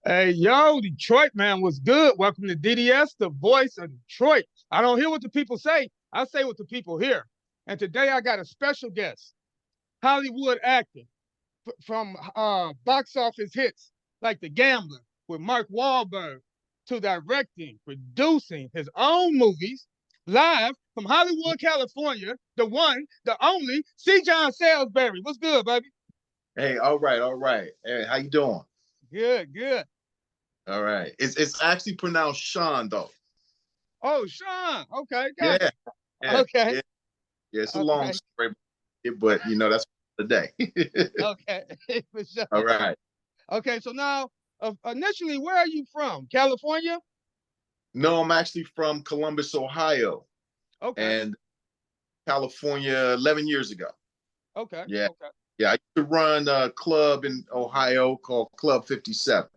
Hey, yo, Detroit, man, was good. Welcome to DDS, the voice of Detroit. I don't hear what the people say. I say what the people hear. And today I got a special guest, Hollywood actor from box office hits like The Gambler with Mark Wahlberg to directing, producing his own movies live from Hollywood, California, the one, the only, Cjon Saulsberry. What's good, baby? Hey, all right, all right. Hey, how you doing? Good, good. All right. It's actually pronounced Sean though. Oh, Sean. Okay, Yeah, gotcha. yeah, Okay, yeah, yeah. It's a long okay. story, but that's the day. Okay, for sure. All right. Okay, so now, initially, where are you from? California? No, I'm actually from Columbus, Ohio, Okay, and California 11 years ago. okay, Yeah, okay, yeah. I used to run a club in Ohio called Club 57.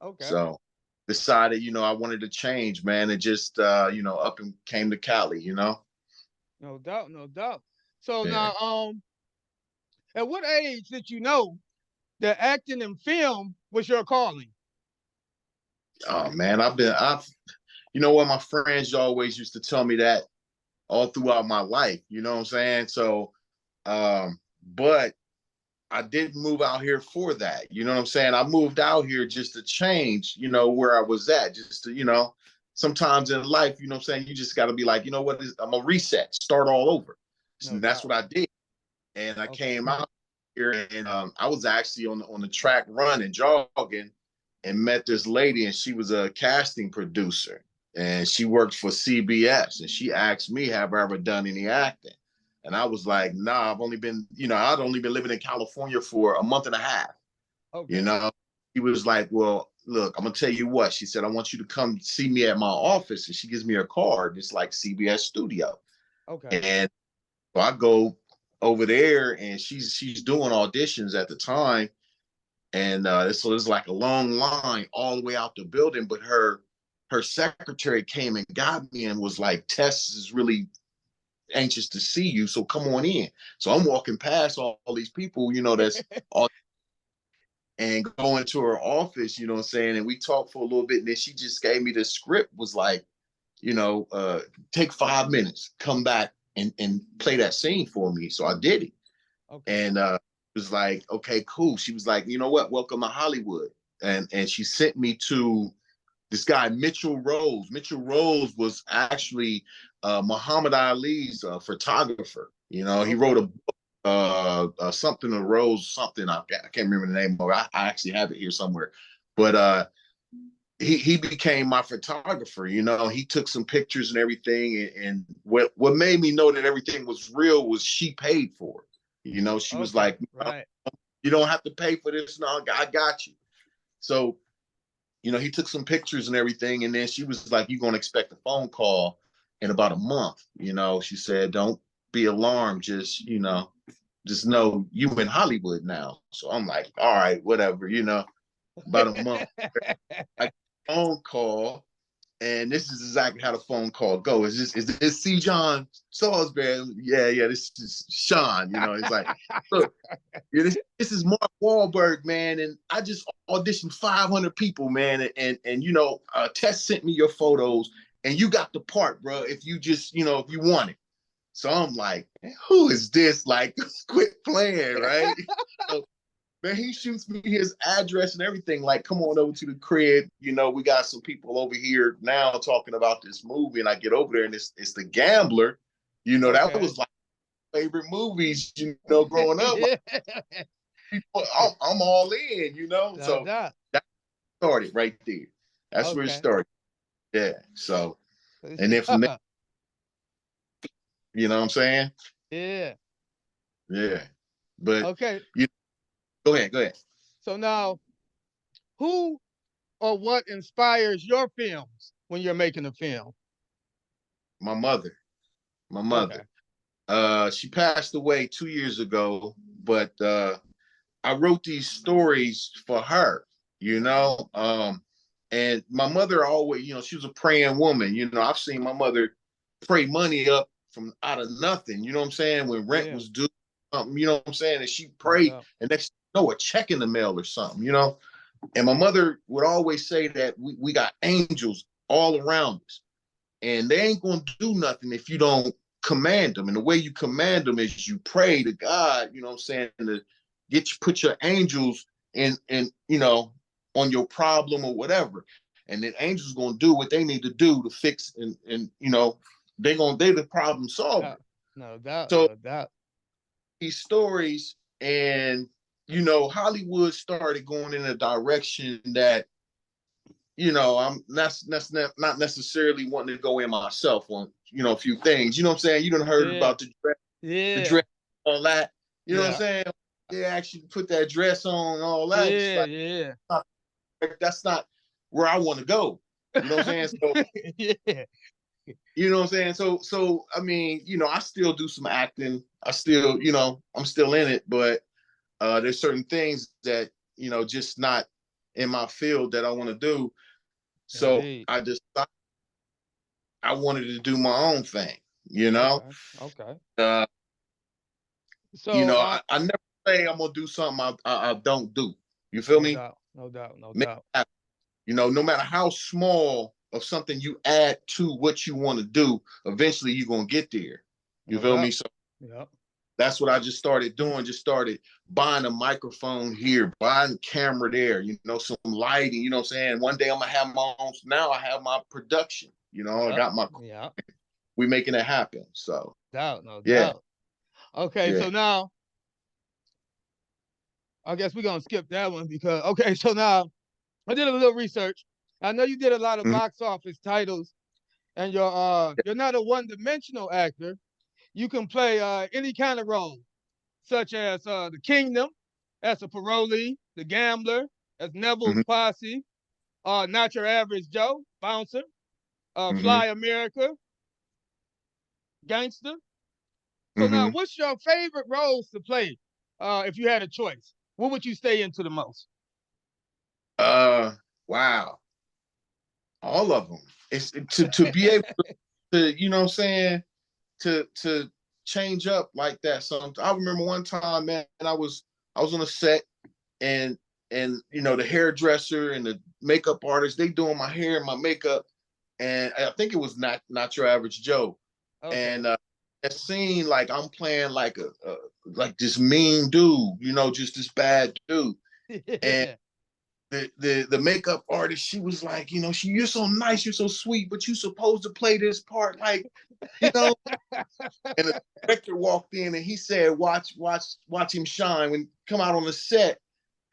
okay. So decided, I wanted to change, man, and just up and came to Cali. No doubt, no doubt. So Yeah. now, at what age did you know that acting in film was your calling? Oh man, I've you know what, my friends always used to tell me that all throughout my life, you know what I'm saying? So but I didn't move out here for that. You know what I'm saying? I moved out here just to change, where I was at, just to, sometimes in life, you know what I'm saying, you just got to be like, you know what, I'm gonna reset, start all over. No And that's doubt. what I did. And I Okay, came out here, and I was actually on the track running, jogging, and met this lady, and she was a casting producer, and she worked for CBS, and she asked me, "Have I ever done any acting?" And I was like, "Nah, I'd only been living in California for a month and a half." You okay, know, he was like, "Well, look, I'm gonna tell you what." She said, "I want you to come see me at my office," and she gives me her card. It's like CBS Studio, okay. and so I go over there, and she's doing auditions at the time, and so there's like a long line all the way out the building. But her secretary came and got me and was like, "Tess is really anxious to see you, so come on in." So I'm walking past all these people, that's all, and go into her office, you know what I'm saying, and we talked for a little bit, and then she just gave me the script, was like, you know, uh, take 5 minutes, come back and play that scene for me. So I did it. Okay. And it was like, okay, cool. She was like, you know what, welcome to Hollywood. And she sent me to this guy, Mitchell Rose. Mitchell Rose was actually Muhammad Ali's photographer. He wrote Okay. a book, something of Rose, something, I can't remember the name of it. I actually have it here somewhere. But he became my photographer. He took some pictures and everything. And what made me know that everything was real was she paid for it. She was Okay. like, "No, Right. you don't have to pay for this. No, I got you." So, he took some pictures and everything. And then she was like, "You're going to expect a phone call in about a month." She said, "Don't be alarmed. Just know you in Hollywood now." So I'm like, all right, whatever, about a month. I get a phone call, and this is exactly how the phone call goes. Is this C. Cjon Saulsberry? Yeah, yeah, this is Sean. It's like, look, yeah, this is Mark Wahlberg, man, and I just auditioned 500 people, man, and Tess sent me your photos, and you got the part, bro. If you just, if you want it. So I'm like, who is this? Like, quit playing, right? So, man, he shoots me his address and everything. Like, come on over to the crib. We got some people over here now talking about this movie. And I get over there, and it's The Gambler. That Okay. was like favorite movies, growing up. Like, Yeah. I'm all in. No So doubt. that started right there. That's where it Okay. started. Yeah. So, For and then from there, sure. you know what I'm saying? Yeah. Yeah. But Okay. you go ahead, go ahead. So now, who or what inspires your films when you're making a film? My mother. My Okay. mother. She passed away 2 years ago, but I wrote these stories for her, you know. And my mother always, she was a praying woman. I've seen my mother pray money up from out of nothing, you know what I'm saying? When rent Yeah. was due, you know what I'm saying? And she No prayed, doubt. and next thing you know, a check in the mail or something, you know. And my mother would always say that we got angels all around us, and they ain't gonna do nothing if you don't command them. And the way you command them is you pray to God, you know what I'm saying, to put your angels in, you know, on your problem or whatever. And then angels gonna do what they need to do to fix, and you know, they the problem solver. No doubt, So no doubt. these stories, and you know, Hollywood started going in a direction that, you know, that's not necessarily wanting to go in myself on, you know, a few things. You know what I'm saying? You done heard about the dress, all that. You know what I'm saying? They actually put that dress on and all that. It's like, that's not where I want to go. You know what I'm saying? So Yeah. you know what I'm saying? So I mean, you know, I still do some acting. I still, you know, I'm still in it, but there's certain things that, you know, just not in my field that I want to do. So Indeed. I wanted to do my own thing, you know. Okay. You So know, I never say I'm gonna do something I don't do. You feel no me? doubt, no doubt, no doubt. You know, no matter how small of something you add to what you want to do, eventually you're gonna get there. You No feel me? doubt. So Yep. that's what I just started doing. Just started buying a microphone here, buying a camera there, you know, some lighting, you know what I'm saying? One day I'm gonna have my own. Now I have my production, you know, I got my, we making it happen. So no yeah. doubt. Okay, Yeah. so now I guess we're gonna skip that one because okay, so now I did a little research. I know you did a lot of Mhm. box office titles, and you're not a one-dimensional actor. You can play any kind of role, such as the Kingdom, as a parolee, the Gambler, as Neville's Mhm. posse, Not Your Average Joe, Bouncer, Mhm. Fly America, Gangster. So now, Mhm. what's your favorite roles to play if you had a choice? What would you stay into the most? Wow. All of them. It's to be able to, you know what I'm saying, to change up like that. So I remember one time, man, I was on a set, and you know, the hairdresser and the makeup artist, they doing my hair and my makeup, and I think it was not your average Joe. Okay. And it seemed like I'm playing like a like this mean dude, you know, just this bad dude. And Yeah. the makeup artist, she was like, you know, you're so nice, you're so sweet, but you're supposed to play this part like, you know. And the director walked in and he said, watch him shine when come out on the set.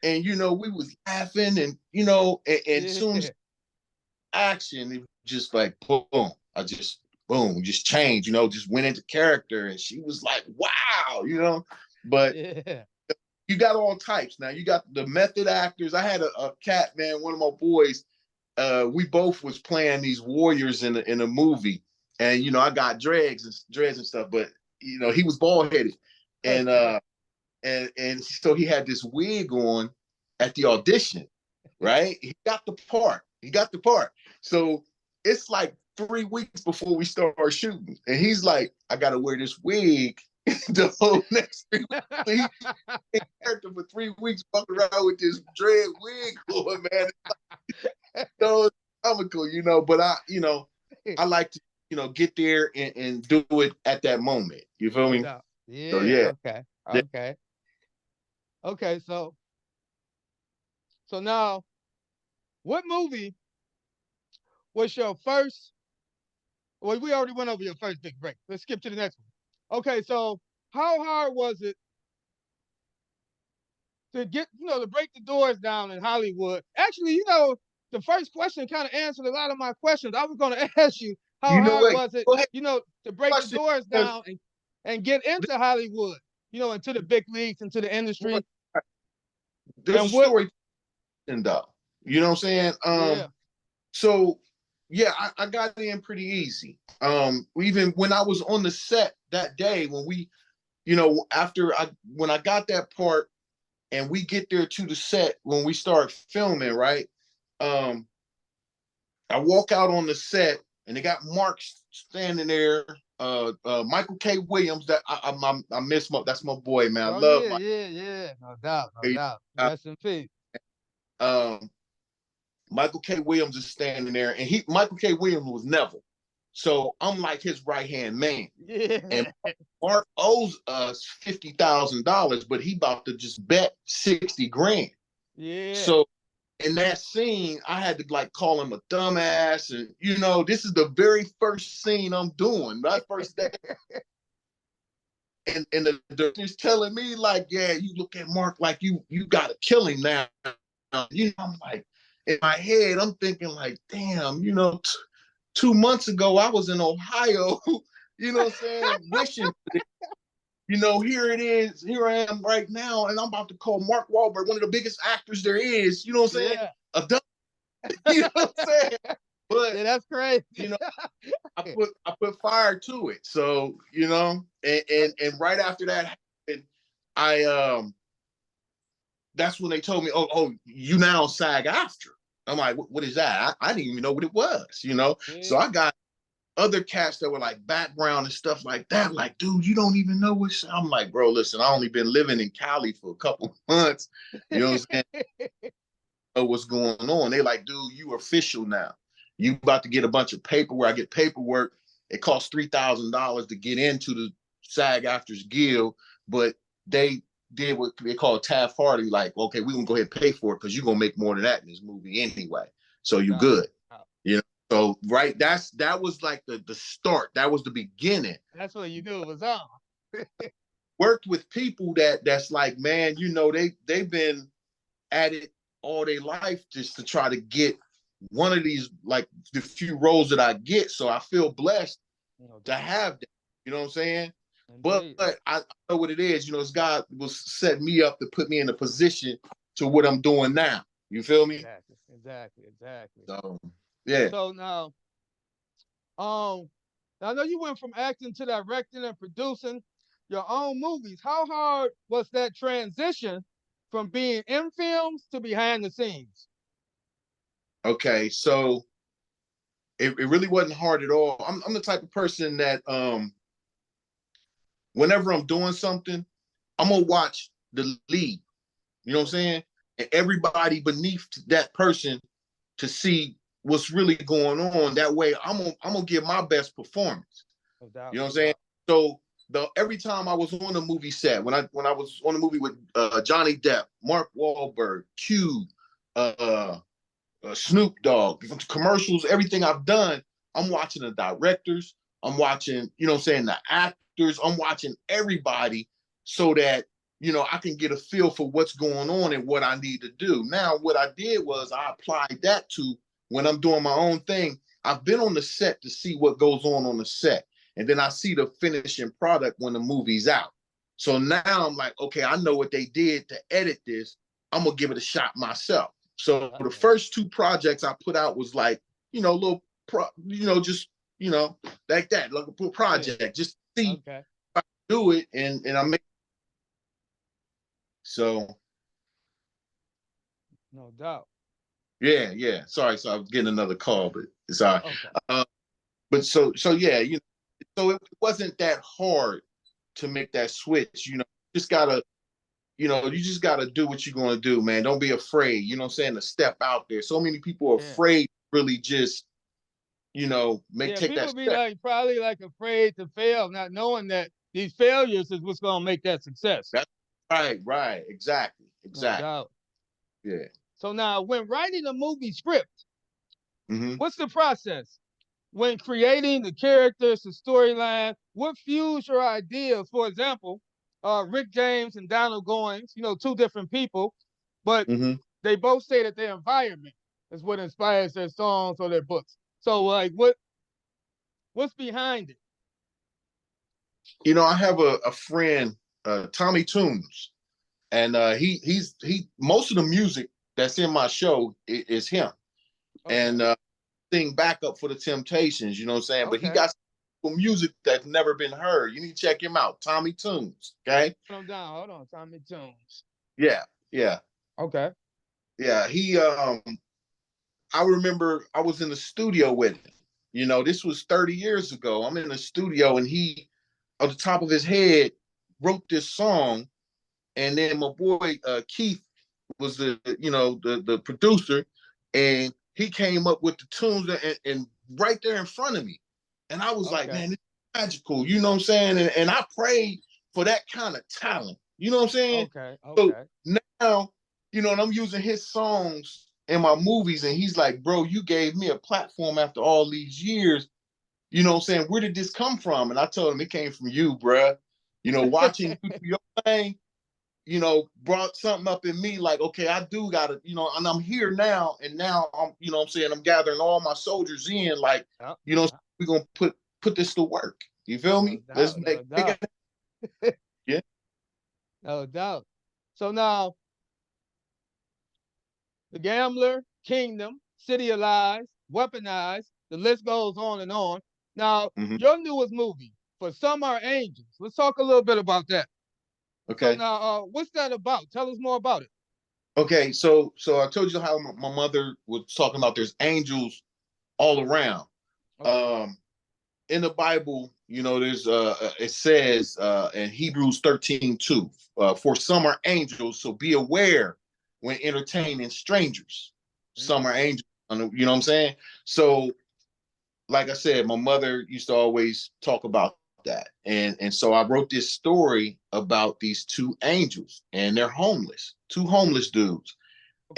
And you know, we was laughing, and you know, and soon as action, it was just like boom. I just boom, just changed, you know, just went into character. And she was like, wow, you know. But Yeah. you got all types now. You got the method actors. I had a cat, man, one of my boys. We both was playing these warriors in a movie, and you know, I got dreads and stuff, but you know, he was bald headed, and and so he had this wig on at the audition, right? He got the part. He got the part. So it's like 3 weeks before we start shooting, and he's like, "I got to wear this wig the whole next 3 weeks." So he character for 3 weeks, walking around with this dread wig on, man. So it's comical, you know. But you know, I like to, you know, get there and do it at that moment. You feel No me? doubt. So Yeah. yeah. Okay. Okay. Okay. So now, what movie was your first? Well, we already went over your first big break. Let's skip to the next one. Okay. So how hard was it to get, to break the doors down in Hollywood? Actually, the first question kind of answered a lot of my questions. I was going to ask you, how You know hard what? was it, Go ahead. to break the Question. doors down and get into Hollywood, into the big leagues, into the industry? There's a And what? story in though. You know what I'm saying? Yeah. So yeah, I got in pretty easy. Even when I was on the set that day, when we, you know, when I got that part and we get there to the set, when we start filming, right? Um, I walk out on the set and they got Mark standing there. Michael K. Williams, that I miss that's my boy, man. I Oh love yeah, my. yeah, yeah. No doubt, no doubt. Rest in peace. um, Michael K. Williams is standing there, and Michael K. Williams was Neville. So I'm like his right-hand man. Yeah. And Mark owes us $50,000, but he about to just bet 60 grand. Yeah. So in that scene, I had to like call him a dumbass. And this is the very first scene I'm doing, my first day. And the director's telling me, like, yeah, you look at Mark like you gotta kill him now. I'm like, in my head, I'm thinking, like, damn, 2 months ago, I was in Ohio, what I'm saying, wishing, here it is, here I am right now, and I'm about to call Mark Wahlberg, one of the biggest actors there is, you know what I'm saying? Yeah. A dumb, you know what I'm saying? But Yeah, that's crazy. I put fire to it. So, and right after that happened, that's when they told me, oh, you now SAG after. I'm like, what is that? I didn't even know what it was, Yeah. So I got other cats that were like background and stuff like that. Like, dude, you don't even know what's. I'm like, bro, listen, I only been living in Cali for a couple months. You know what I'm saying? Know what's going on. They like, dude, you official now. You about to get a bunch of paperwork. I get paperwork. It costs $3,000 to get into the SAG Afters Guild, but they did what they call a Taft Hardy. Like, okay, we gonna go ahead and pay for it because you're gonna make more than that in this movie anyway. So you good. So right, that was like the start. That was the beginning. That's what you knew it was on. Worked with people that's like, man, they've been at it all their life just to try to get one of these, like the few roles that I get. So I feel blessed to have that. You know what I'm saying? Indeed. But I know what it is. It's God was setting me up to put me in a position to what I'm doing now. You feel me? Exactly. So yeah. So now, I know you went from acting to directing and producing your own movies. How hard was that transition from being in films to behind the scenes? Okay, so it really wasn't hard at all. I'm the type of person that whenever I'm doing something, I'm gonna watch the lead. You know what I'm saying? And everybody beneath that person to see what's really going on. That way, I'm gonna give my best performance. You know what I'm saying? So every time I was on a movie set, when I was on a movie with Johnny Depp, Mark Wahlberg, Q, Snoop Dogg, commercials, everything I've done, I'm watching the directors, I'm watching, the actors, I'm watching everybody so that, I can get a feel for what's going on and what I need to do. Now, what I did was I applied that to when I'm doing my own thing. I've been on the set to see what goes on the set. And then I see the finishing product when the movie's out. So now I'm like, okay, I know what they did to edit this. I'm going to give it a shot myself. So the first two projects I put out was like, little, like that, like a project, just see if I do it. And I make. So. No doubt. Yeah. Sorry. So I was getting another call, but it's all right. Okay. But so yeah, so it wasn't that hard to make that switch. Just gotta, you just gotta do what you're gonna do, man. Don't be afraid. You know what I'm saying? To step out there. So many people are afraid to really just, take that step. People be probably afraid to fail, not knowing that these failures is what's gonna make that success. That's right. Exactly. No doubt. Yeah. So now, when writing a movie script, what's the process? When creating the characters, the storyline, what fuels your ideas? For example, Rick James and Donald Goines, two different people, but they both say that their environment is what inspires their songs or their books. So, what's behind it? I have a friend, Tommy Toombs, and he most of the music that's in my show is him. Okay. And sing backup for the Temptations, you know what I'm saying? Okay. But he got some music that's never been heard. You need to check him out, Tommy Toombs. Okay. Hold on, Tommy Toombs. Yeah. Okay. Yeah, he I remember I was in the studio with him. This was 30 years ago. I'm in the studio and he, on the top of his head, wrote this song. And then my boy Keith was the producer, and he came up with the tunes and right there in front of me. And I was like, man, this is magical, you know what I'm saying? And I prayed for that kind of talent. You know what I'm saying? Okay. So now, and I'm using his songs in my movies, and he's like, bro, you gave me a platform after all these years. You know what I'm saying? Where did this come from? And I told him it came from you, bruh. Watching you do your thing, brought something up in me like, okay, I do gotta, and I'm here now, and now I'm, what I'm saying, I'm gathering all my soldiers in, like, we're gonna put this to work. You feel me? Let's make it. Yeah. No doubt. So now, The Gambler, Kingdom, City of Lies, Weaponized, the list goes on and on. Now, your newest movie, For Some Are Angels. Let's talk a little bit about that. Okay. So now, what's that about? Tell us more about it. Okay, so I told you how my mother was talking about there's angels all around. Okay. In the Bible, there's it says in Hebrews 13:2, for some are angels, so be aware when entertaining strangers. Some are angels, you know what I'm saying? So, like I said, my mother used to always talk about that. And so I wrote this story about these two angels, and they're homeless, two homeless dudes.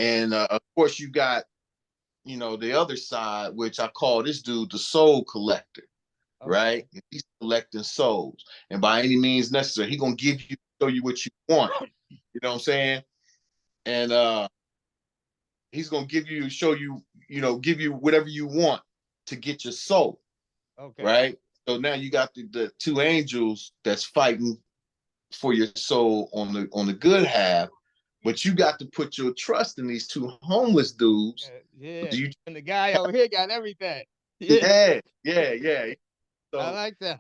And of course, you got, the other side, which I call this dude the soul collector. Right? He's collecting souls. And by any means necessary, he's gonna show you what you want. You know what I'm saying? And he's gonna show you, give you whatever you want to get your soul. Okay. Right? So now you got the two angels that's fighting for your soul on the good half, but you got to put your trust in these two homeless dudes. Yeah. And the guy over here got everything. Yeah. So, I like that.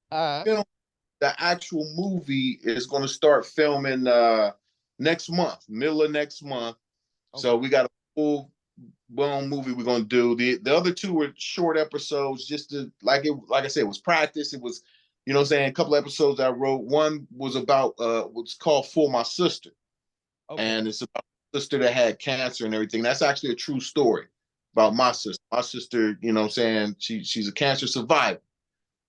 The actual movie is going to start filming next month, middle of next month. Okay. So we got a full blown movie we're going to do. The other two were short episodes, just to like I said, it was practice. It was, what I'm saying, a couple episodes I wrote. One was about what's called For My Sister. Okay. And it's about a sister that had cancer and everything. That's actually a true story about my sister. My sister, what I'm saying, she's a cancer survivor,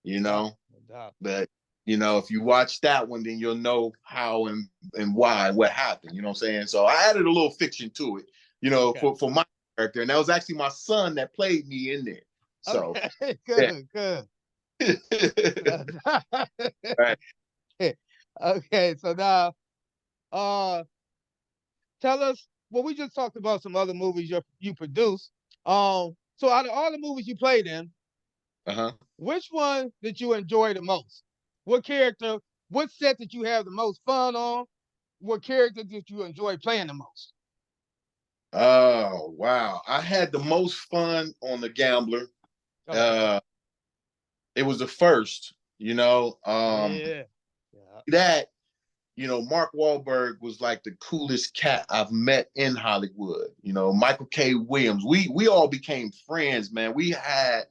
but if you watch that one, then you'll know how and why and what happened. You know what I'm saying? So I added a little fiction to it, for my character. And that was actually my son that played me in there. So good. Right. Okay, so now tell us, well, we just talked about some other movies you produced. So out of all the movies you played in, which one did you enjoy the most? What character, what set did you have the most fun on? What character did you enjoy playing the most? Oh, wow. I had the most fun on The Gambler. Okay. It was the first, that, Mark Wahlberg was like the coolest cat I've met in Hollywood. Michael K. Williams. We all became friends, man. We had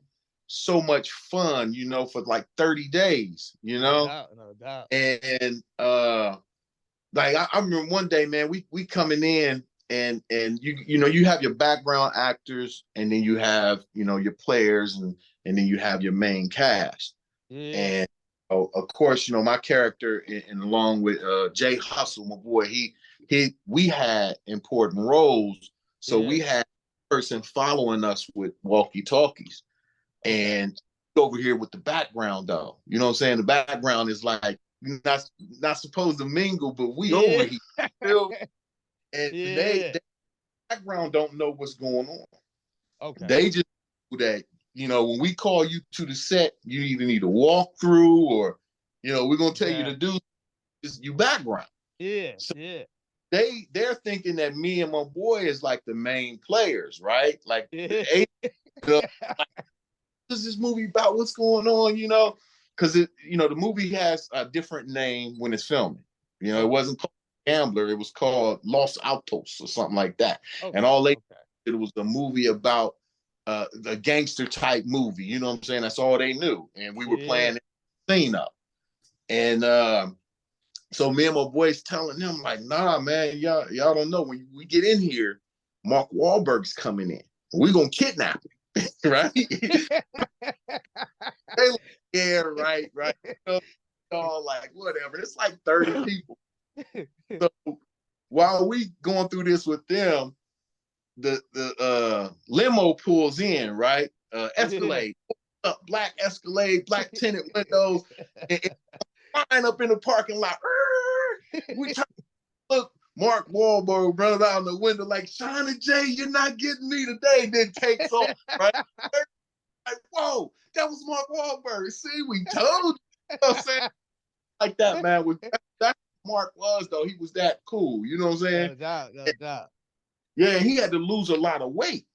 so much fun, for like 30 days, No doubt. And like I remember one day, man, we coming in and you have your background actors, and then you have, your players, and then you have your main cast. Yeah. And of course, my character, and along with Jay Hustle, my boy, we had important roles. So we had a person following us with walkie-talkies. And over here with the background, though, you know what I'm saying? The background is like not supposed to mingle, but we over here. And they background don't know what's going on. Okay. They just know that, when we call you to the set, you either need to walk through, or, we're gonna tell you to do this, you background. They're thinking that me and my boy is like the main players, right? Like, like, what is this movie about? What's going on? Because the movie has a different name when it's filming. It wasn't called Gambler, it was called Los Altos or something like that. Okay. And all it was a movie about a gangster type movie. You know what I'm saying? That's all they knew. And we were playing the scene up. And So me and my boys telling them like, nah, man, y'all don't know. When we get in here, Mark Wahlberg's coming in. We're gonna kidnap him, right? They like, yeah, right. All like whatever. It's like 30 people. So while we going through this with them, the limo pulls in, right? Escalade, black Escalade, black tinted windows, and flying up in the parking lot. We turn, look, Mark Wahlberg running out the window like, Shauna J, you're not getting me today. Then takes off, right? Like, whoa, that was Mark Wahlberg. See, we told you. You know what I'm saying? Like that, man. That's what Mark was, though. He was that cool. You know what I'm saying? No doubt, no doubt. Yeah, he had to lose a lot of weight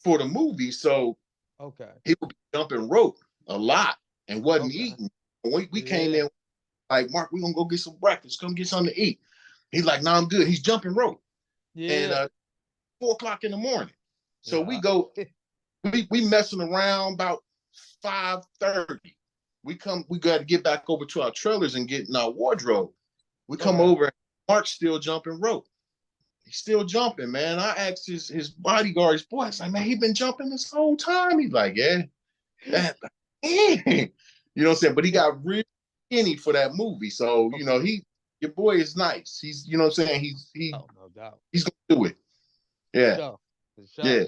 for the movie. So Okay. he would be jumping rope a lot and wasn't eating. We came in like, Mark, we're going to go get some breakfast. Come get something to eat. He's like, no, I'm good. He's jumping rope. Yeah. And 4:00 in the morning. So we go, we messing around about 5:30. We got to get back over to our trailers and get in our wardrobe. We come over, Mark's still jumping rope. He's still jumping, man. I asked his bodyguard, his boy, I was like, man, he been jumping this whole time. He's like, yeah. You know what I'm saying? But he got really skinny for that movie. So, you know, your boy is nice. He's, you know what I'm saying? No doubt. He's gonna do it. Yeah. For sure. Yeah.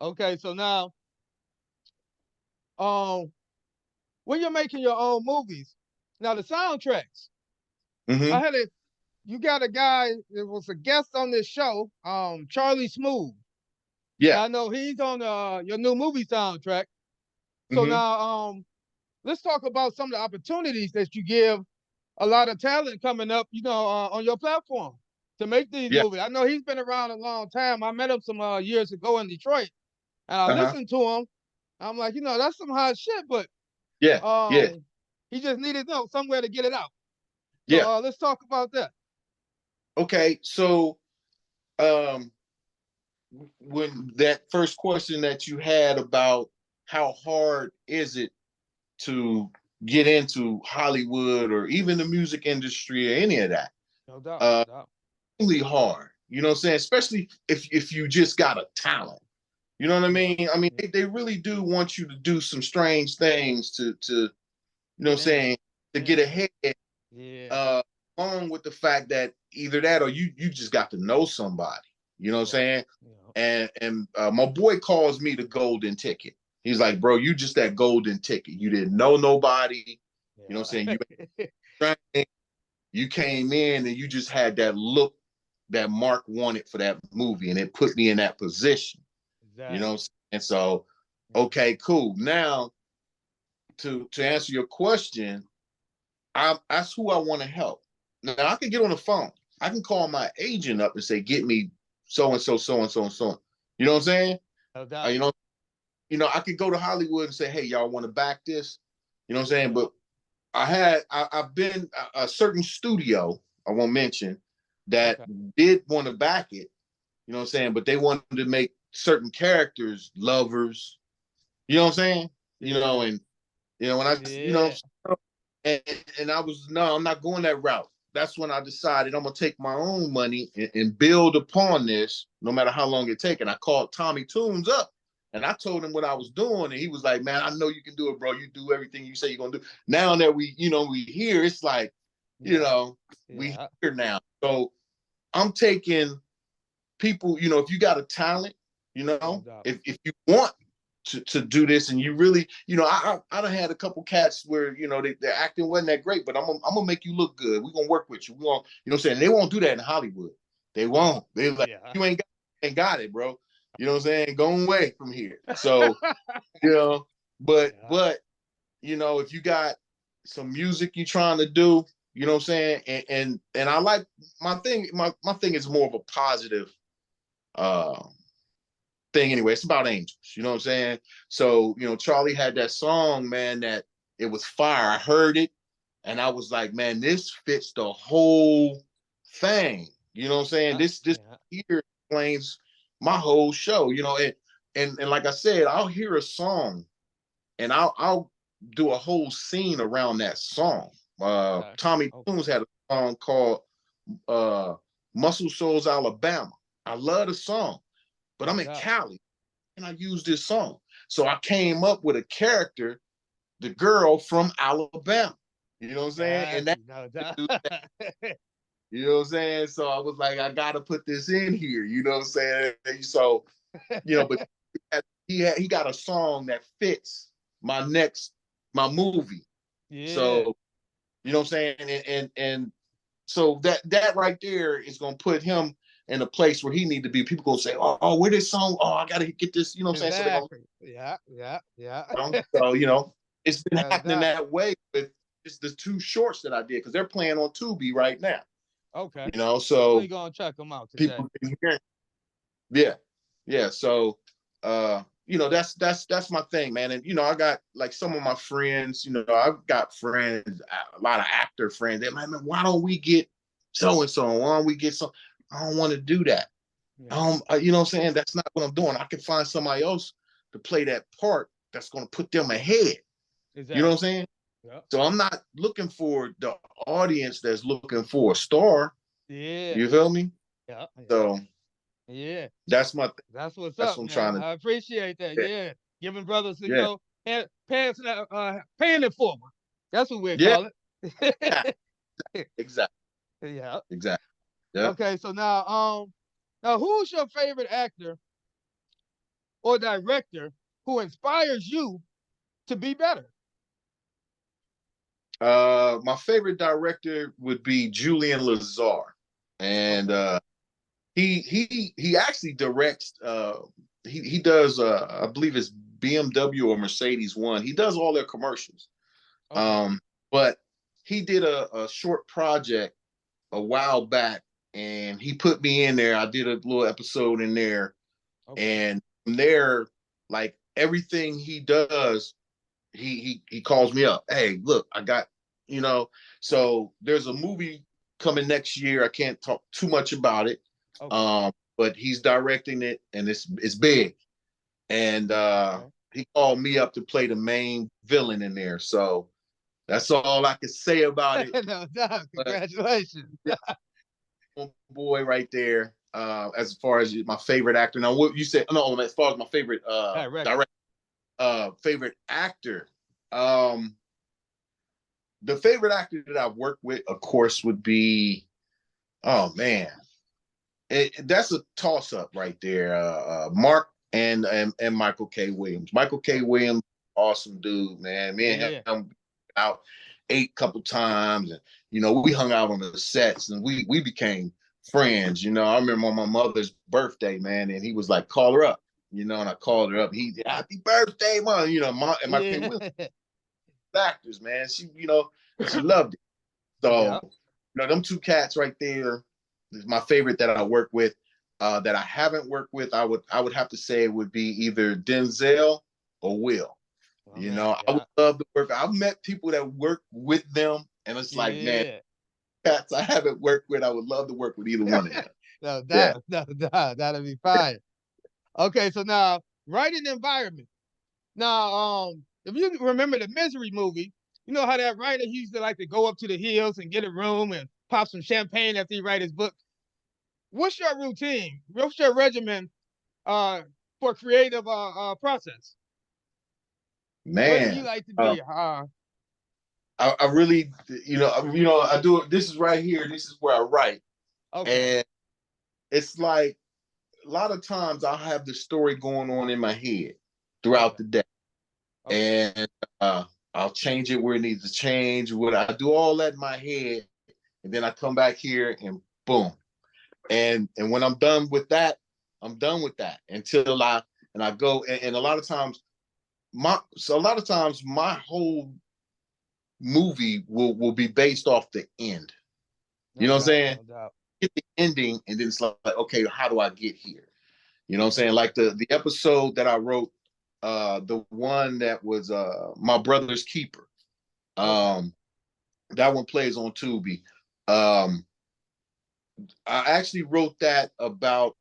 Okay, so now when you're making your own movies, now the soundtracks, I had you got a guy that was a guest on this show, Charlie Smooth. Yeah. I know he's on your new movie soundtrack. So now let's talk about some of the opportunities that you give a lot of talent coming up, you know, on your platform to make these movies. I know he's been around a long time. I met him some years ago in Detroit, and I listened to him. I'm like, you know, that's some hot shit, but he just needed somewhere to get it out. So let's talk about that. Okay, so when that first question that you had about how hard is it to get into Hollywood or even the music industry or any of that? No doubt. Really hard. You know what I'm saying? Especially if you just got a talent. You know what I mean? I mean, they really do want you to do some strange things to you know what I'm saying, to get ahead. Yeah. Along with the fact that either that or you just got to know somebody. You know what I'm saying? Yeah. And my boy calls me the golden ticket. He's like, bro, you just that golden ticket. You didn't know nobody. You know what I'm saying? You came in and you just had that look that Mark wanted for that movie, and it put me in that position. Exactly. You know what I'm saying? And so, okay, cool. Now, to answer your question, that's who I want to help. Now, I can get on the phone. I can call my agent up and say, get me so-and-so, so-and-so, and so on. You know what I'm saying? No doubt. You know, I could go to Hollywood and say, hey, y'all want to back this? You know what I'm saying? But I've been a certain studio, I won't mention, that did want to back it. You know what I'm saying? But they wanted to make certain characters lovers. You know what I'm saying? You know, and you know, when I you know, and I was, no, I'm not going that route. That's when I decided I'm gonna take my own money and build upon this, no matter how long it takes. And I called Tommy Toombs up and I told him what I was doing, and he was like, man, I know you can do it, bro. You do everything you say you're gonna do. Now that we here, it's like, you know, we here now. So I'm taking people, you know, if you got a talent, you know, if you want to do this and you really, you know, I done had a couple cats where, you know, their acting wasn't that great, but I'm gonna make you look good. We're gonna work with you. We gonna, you know what I'm saying? They won't do that in Hollywood. They won't. They're like, you ain't got it, bro. You know what I'm saying? Go away from here. So, you know, but you know, if you got some music you trying to do, you know what I'm saying? And I like my thing is more of a positive thing anyway. It's about angels, you know what I'm saying? So, you know, Charlie had that song, man, that it was fire. I heard it and I was like, man, this fits the whole thing. You know what I'm saying? This here explains my whole show, you know, and like I said, I'll hear a song and I'll do a whole scene around that song. Tommy Toombs had a song called Muscle Souls, Alabama. I love the song, but I'm in Cali and I use this song. So I came up with a character, the girl from Alabama. You know what I'm saying? And that, you know what I'm saying? So I was like, I gotta put this in here. You know what I'm saying? So, but he got a song that fits my movie. Yeah. So, you know what I'm saying? And so that right there is gonna put him in a place where he need to be. People gonna say, oh, where this song? Oh, I gotta get this. You know what I'm saying? So they're gonna, yeah. So it's been happening that way with just the 2 shorts that I did because they're playing on Tubi right now. Okay. So we're gonna check them out today. Yeah. So that's my thing, man. And I got like some of my friends, I've got friends, a lot of actor friends. They're like, man, why don't we get so and so? Why don't we get some? I don't want to do that. You know what I'm saying? That's not what I'm doing. I can find somebody else to play that part that's going to put them ahead. Exactly. You know what I'm saying? Yep. So I'm not looking for the audience that's looking for a star. Yeah. You feel me? Yeah. So yeah, that's my that's what's up, man. Trying to, I appreciate that. Yeah. Giving brothers, paying it forward. That's what we call it. Exactly. Yeah. Exactly. Yeah. Okay, so now who's your favorite actor or director who inspires you to be better? My favorite director would be Julian Lazar, and he actually directs. He does. I believe it's BMW or Mercedes One. He does all their commercials. But he did a short project a while back, and he put me in there. I did a little episode in there, and from there, like everything he does, he calls me up. Hey, look, I got, so there's a movie coming next year. I can't talk too much about it. But he's directing it and it's big. And he called me up to play the main villain in there. So that's all I can say about it. No doubt. Congratulations. Boy right there. As far as my favorite actor. Now what you said, no, as far as my favorite director, favorite actor. The favorite actor that I've worked with, of course, would be, oh man, that's a toss up right there. Mark and Michael K. Williams. Michael K. Williams, awesome dude, man. Me and him out ate couple times, and we hung out on the sets, and we became friends. I remember on my mother's birthday, man, and he was like, "Call her up," and I called her up. He, happy birthday, mom. And Michael K. Williams. Actors, man. She loved it. So, them 2 cats right there is my favorite that I work with. That I haven't worked with, I would have to say it would be either Denzel or Will. I would love to work. I've met people that work with them, and it's like, man, cats I haven't worked with, I would love to work with either one of them. No doubt, that'll be fine. Okay, so now writing environment. Now, if you remember the Misery movie, you know how that writer, he used to like to go up to the hills and get a room and pop some champagne after he write his book. What's your routine? What's your regimen for creative process? Man, where do you like to be? I really, I do it. This is right here. This is where I write. Okay. And it's like a lot of times I'll have the story going on in my head throughout the day. And I'll change it where it needs to change. What I do all that in my head, and then I come back here and boom. And when I'm done with that, I'm done with that until I go. And a lot of times my whole movie will be based off the end. You know what I'm saying? Get the ending, and then it's like, okay, how do I get here? You know what I'm saying? Like the episode that I wrote, the one that was My Brother's Keeper. That one plays on Tubi. I actually wrote that about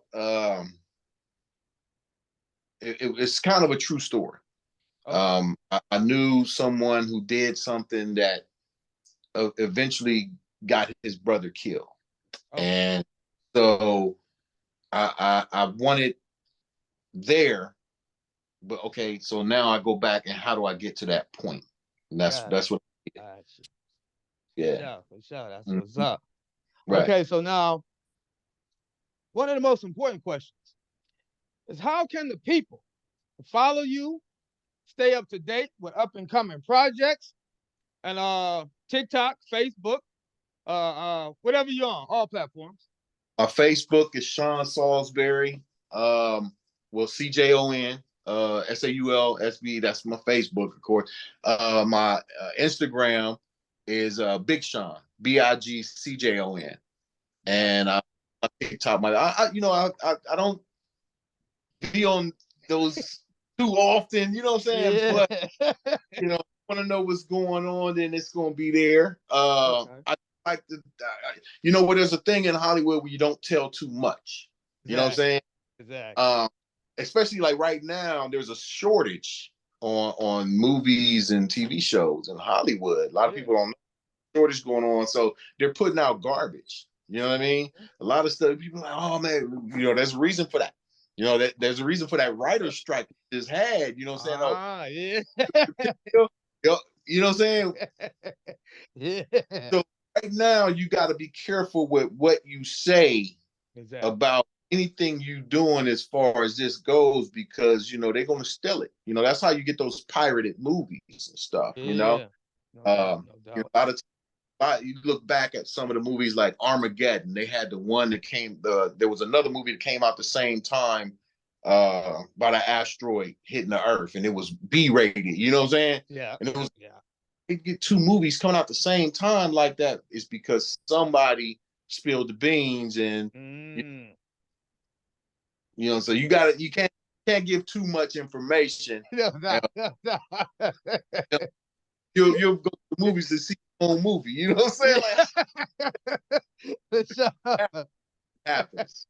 it's kind of a true story. I knew someone who did something that eventually got his brother killed. Okay. And so I wanted there, but okay, so now I go back and how do I get to that point? And that's what Gotcha. For yeah. sure, for sure. That's what's Mhm. up. Right. Okay, so now one of the most important questions is how can the people follow you, stay up to date with up and coming projects, and TikTok, Facebook, whatever you're on, all platforms. My Facebook is Cjon Saulsberry. Well, CJON, SAULSB. That's my Facebook, of course. My Instagram is Big Sean, BIGCJON, Yeah. and my TikTok. I don't be on those too often. You know what I'm saying? Yeah. But want to know what's going on, then it's going to be there. Okay. I like to, you know, where there's a thing in Hollywood where you don't tell too much. You know what I'm Exactly. saying? Exactly. Especially like right now, there's a shortage on movies and TV shows in Hollywood. A lot of Yeah. people don't know shortage going on, so they're putting out garbage. You know what I mean? A lot of stuff. People are like, oh man, there's a reason for that. That there's a reason for that writer's strike we just had. You know what I'm saying? Oh, Yeah. you know what I'm saying? Yeah. So right now, you got to be careful with what you say Exactly. about anything you doing as far as this goes, because they're going to steal it. That's how you get those pirated movies and stuff. Yeah. No doubt. No doubt. A lot, you look back at some of the movies like Armageddon. They had the one that there was another movie that came out the same time about an asteroid hitting the Earth, and it was B-rated. You know what I'm saying? Yeah. And it was Yeah. they get two movies coming out the same time like that is because somebody spilled the beans, and Mm. so you can't give too much information. No doubt. No doubt. You'll go to the movies to see your own movie. You know what I'm saying? For sure. Like happens.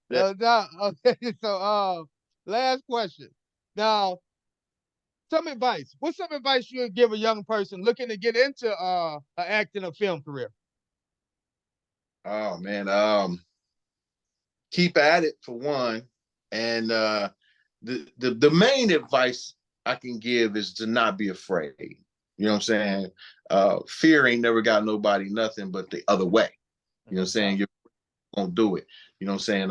No doubt. Okay. So, last question. Now, some advice. What's some advice you would give a young person looking to get into an acting or film career? Oh man, keep at it for one, and the main advice I can give is to not be afraid. You know what I'm saying? Fear ain't never got nobody nothing but the other way. You know what I'm saying? You're gonna do it. You know what I'm saying?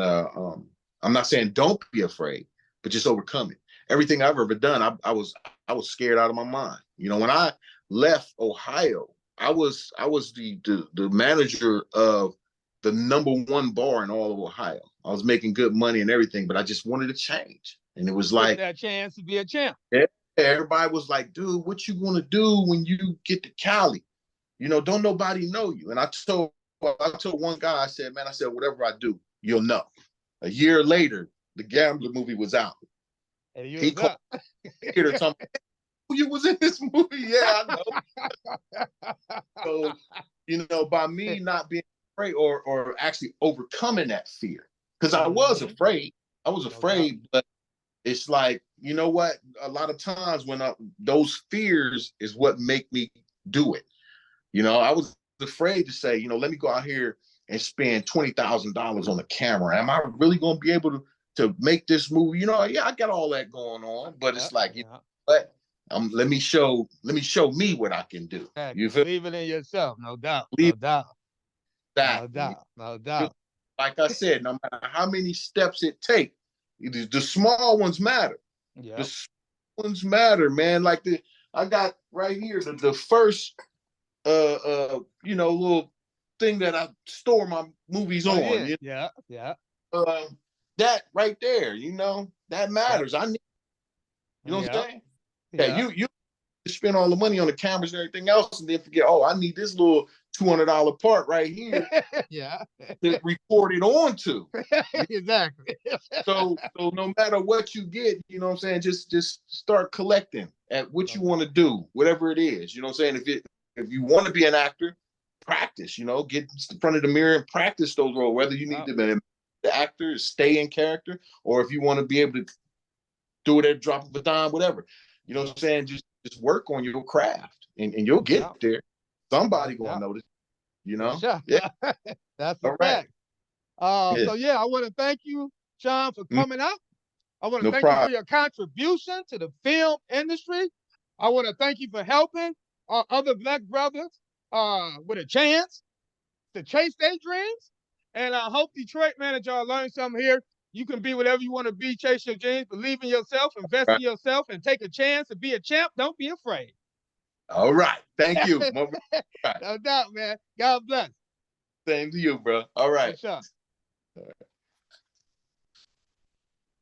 I'm not saying don't be afraid, but just overcome it. Everything I've ever done, I was scared out of my mind. When I left Ohio, I was the manager of the #1 bar in all of Ohio. I was making good money and everything, but I just wanted to change. And it was Took like, that chance to be a champ. yeah, everybody was like, dude, what you want to do when you get to Cali? Don't nobody know you. And I told one guy, I said, whatever I do, you'll know. A year later, the Gambler movie was out. And you He was called up. me to tell me, you was in this movie. Yeah, I know. So, by me not being afraid or actually overcoming that fear, because I was afraid. I was afraid, but it's like, you know what? A lot of times when those fears is what make me do it. I was afraid to say, let me go out here and spend $20,000 on the camera. Am I really going to be able to make this movie? Yeah, I got all that going on, but it's like, what? Let me show me what I can do. Exactly. You feel Believe it in yourself, no doubt. believe No doubt. that? No doubt. No doubt. Like I said, no matter how many steps it takes, the small ones matter. Yeah. The small ones matter, man. Like I got right here the first little thing that I store my movies on. Yeah. Yeah. That right there, that matters. Yep. You know what I'm Yeah. saying? Yeah, Yeah. you spend all the money on the cameras and everything else, and then forget, oh, I need this little $200 part right here Yeah. to record it onto. Exactly. So no matter what you get, you know what I'm saying, just start collecting at what you want to do, whatever it is. You know what I'm saying? If you want to be an actor, practice, get in front of the mirror and practice those roles, whether you need to be the actor, stay in character, or if you want to be able to do it at a drop of a dime, whatever. You know what I'm saying? Just work on your craft and you'll get there. Somebody gonna notice. You For know? sure. Yeah. That's a All right. fact. Yeah. So yeah, I want to thank you, Cjon, for Mm, coming out. I want to no thank you for problem. your contribution to the film industry. I want to thank you for helping our other black brothers with a chance to chase their dreams. And I hope Detroit, man, that y'all learned something here. You can be whatever you want to be, chase your dreams, believe in yourself, invest All in right. yourself, and take a chance to be a champ. Don't be afraid. All right. Thank you. My brother. All right. No doubt, man. God bless. Same to you, bro. All For right. sure.